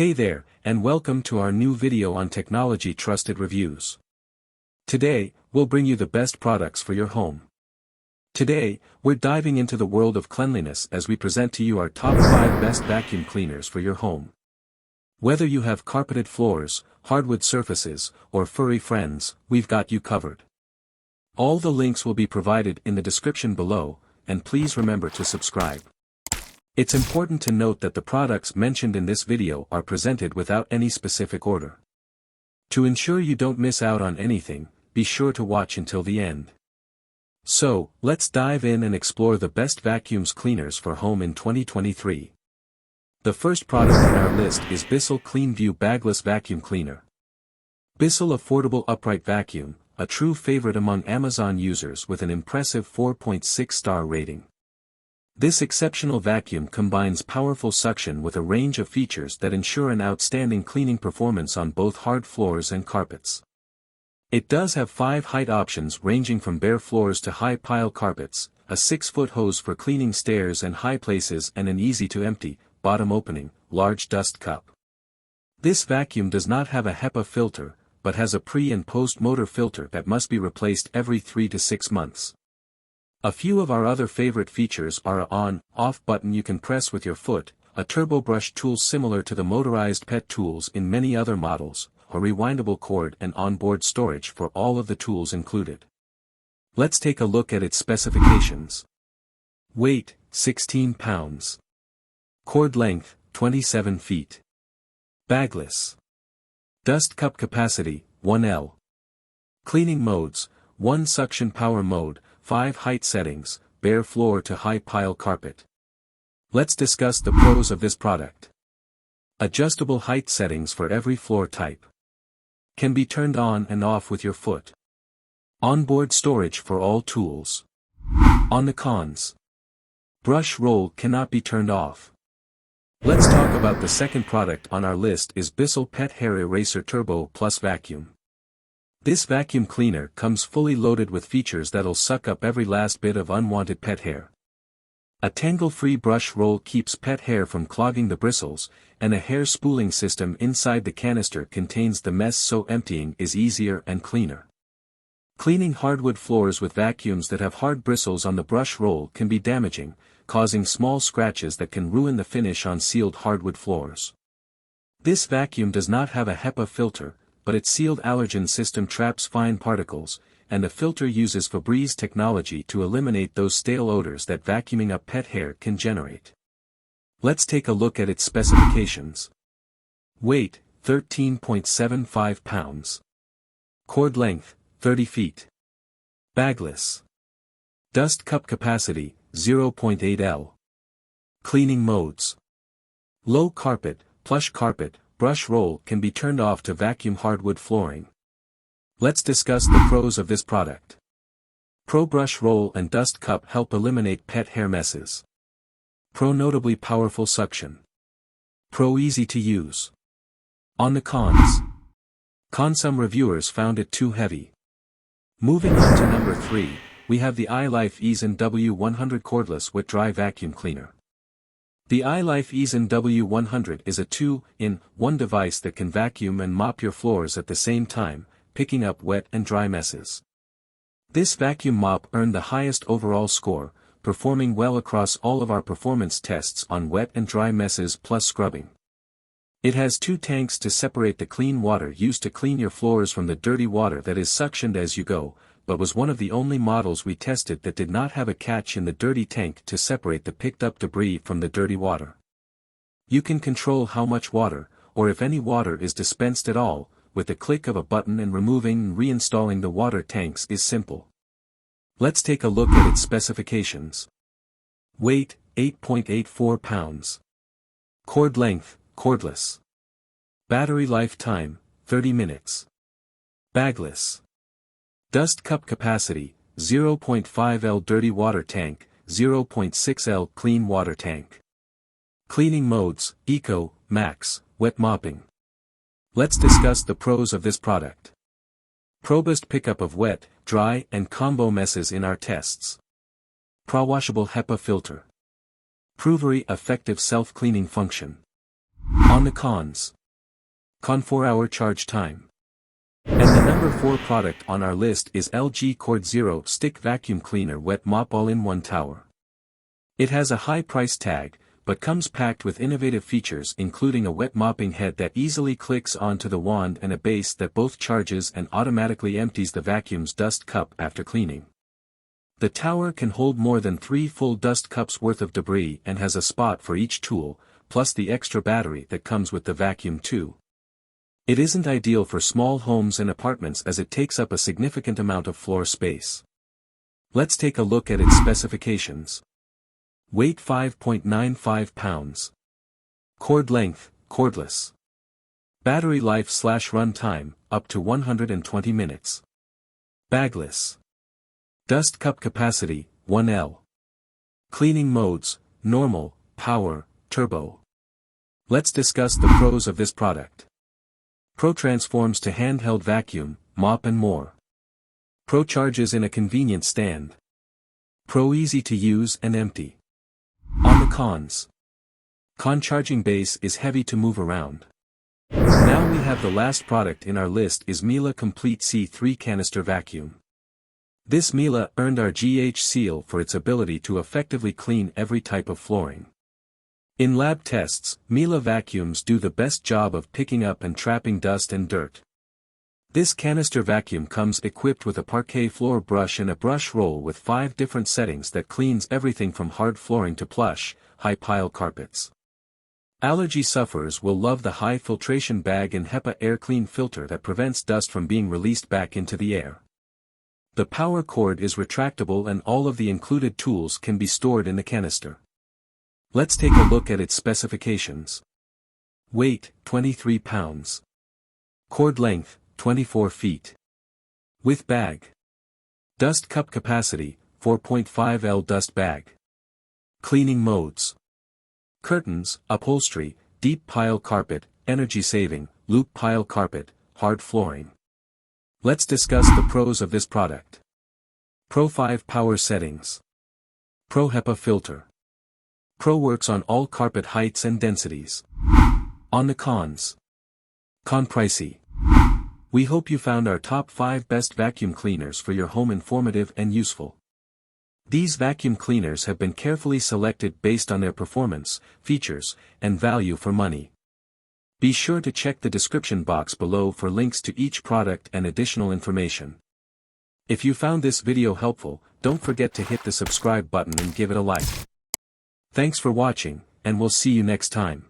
Hey there, and welcome to our new video on technology trusted reviews. Today, we'll bring you the best products for your home. Today, we're diving into the world of cleanliness as we present to you our top 5 best vacuum cleaners for your home. Whether you have carpeted floors, hardwood surfaces, or furry friends, we've got you covered. All the links will be provided in the description below, and please remember to subscribe. It's important to note that the products mentioned in this video are presented without any specific order. To ensure you don't miss out on anything, be sure to watch until the end. So, let's dive in and explore the best vacuum cleaners for home in 2023. The first product on our list is Bissell Cleanview Bagless Vacuum Cleaner. Bissell Affordable Upright Vacuum, a true favorite among Amazon users with an impressive 4.6-star rating. This exceptional vacuum combines powerful suction with a range of features that ensure an outstanding cleaning performance on both hard floors and carpets. It does have 5 height options ranging from bare floors to high pile carpets, a 6-foot hose for cleaning stairs and high places, and an easy-to-empty, bottom opening, large dust cup. This vacuum does not have a HEPA filter, but has a pre- and post-motor filter that must be replaced every 3 to 6 months. A few of our other favorite features are a on-off button you can press with your foot, a turbo brush tool similar to the motorized pet tools in many other models, a rewindable cord and onboard storage for all of the tools included. Let's take a look at its specifications. Weight, 16 pounds. Cord length, 27 feet. Bagless. Dust cup capacity, 1L. Cleaning modes, 1 suction power mode, 5 height settings, bare floor to high pile carpet. Let's discuss the pros of this product. Adjustable height settings for every floor type. Can be turned on and off with your foot. Onboard storage for all tools. On the cons. Brush roll cannot be turned off. Let's talk about the second product on our list is Bissell Pet Hair Eraser Turbo Plus Vacuum. This vacuum cleaner comes fully loaded with features that'll suck up every last bit of unwanted pet hair. A tangle-free brush roll keeps pet hair from clogging the bristles, and a hair spooling system inside the canister contains the mess so emptying is easier and cleaner. Cleaning hardwood floors with vacuums that have hard bristles on the brush roll can be damaging, causing small scratches that can ruin the finish on sealed hardwood floors. This vacuum does not have a HEPA filter, but its sealed allergen system traps fine particles, and the filter uses Febreze technology to eliminate those stale odors that vacuuming up pet hair can generate. Let's take a look at its specifications. Weight, 13.75 pounds. Cord length, 30 feet. Bagless. Dust cup capacity, 0.8 L. Cleaning modes. Low carpet, plush carpet, brush roll can be turned off to vacuum hardwood flooring. Let's discuss the pros of this product. Pro brush roll and dust cup help eliminate pet hair messes. Pro notably powerful suction. Pro easy to use. On the cons. Some reviewers found it too heavy. Moving on to number 3, we have the iLIFE Easein W100 Cordless Wet Dry Vacuum Cleaner. The iLIFE Easein W100 is a 2-in-1 device that can vacuum and mop your floors at the same time, picking up wet and dry messes. This vacuum mop earned the highest overall score, performing well across all of our performance tests on wet and dry messes plus scrubbing. It has 2 tanks to separate the clean water used to clean your floors from the dirty water that is suctioned as you go, but was one of the only models we tested that did not have a catch in the dirty tank to separate the picked up debris from the dirty water. You can control how much water, or if any water is dispensed at all, with the click of a button, and removing and reinstalling the water tanks is simple. Let's take a look at its specifications. Weight, 8.84 pounds. Cord length, cordless. Battery lifetime, 30 minutes. Bagless. Dust cup capacity, 0.5 L dirty water tank, 0.6 L clean water tank. Cleaning modes, Eco, Max, wet mopping. Let's discuss the pros of this product. Robust pickup of wet, dry, and combo messes in our tests. Pro-washable HEPA filter. Provery effective self-cleaning function. On the cons. Con 4-hour charge time. And the number 4 product on our list is LG CordZero Stick Vacuum Cleaner Wet Mop All-in-One Tower. It has a high price tag, but comes packed with innovative features including a wet mopping head that easily clicks onto the wand and a base that both charges and automatically empties the vacuum's dust cup after cleaning. The tower can hold more than 3 full dust cups worth of debris and has a spot for each tool, plus the extra battery that comes with the vacuum too. It isn't ideal for small homes and apartments as it takes up a significant amount of floor space. Let's take a look at its specifications. Weight 5.95 pounds. Cord length, cordless. Battery life/run time, up to 120 minutes. Bagless. Dust cup capacity, 1L. Cleaning modes, normal, power, turbo. Let's discuss the pros of this product. Pro transforms to handheld vacuum, mop and more. Pro charges in a convenient stand. Pro easy to use and empty. On the cons. Con charging base is heavy to move around. Now we have the last product in our list is Miele Complete C3 Canister Vacuum. This Miele earned our GH seal for its ability to effectively clean every type of flooring. In lab tests, Miele vacuums do the best job of picking up and trapping dust and dirt. This canister vacuum comes equipped with a parquet floor brush and a brush roll with 5 different settings that cleans everything from hard flooring to plush, high-pile carpets. Allergy sufferers will love the high filtration bag and HEPA air clean filter that prevents dust from being released back into the air. The power cord is retractable and all of the included tools can be stored in the canister. Let's take a look at its specifications. Weight, 23 pounds. Cord length, 24 feet. With bag. Dust cup capacity, 4.5 L dust bag. Cleaning modes. Curtains, upholstery, deep pile carpet, energy saving, loop pile carpet, hard flooring. Let's discuss the pros of this product. Pro 5 power settings. Pro HEPA filter. Pro works on all carpet heights and densities. On the cons. Con pricey. We hope you found our top 5 best vacuum cleaners for your home informative and useful. These vacuum cleaners have been carefully selected based on their performance, features, and value for money. Be sure to check the description box below for links to each product and additional information. If you found this video helpful, don't forget to hit the subscribe button and give it a like. Thanks for watching, and we'll see you next time.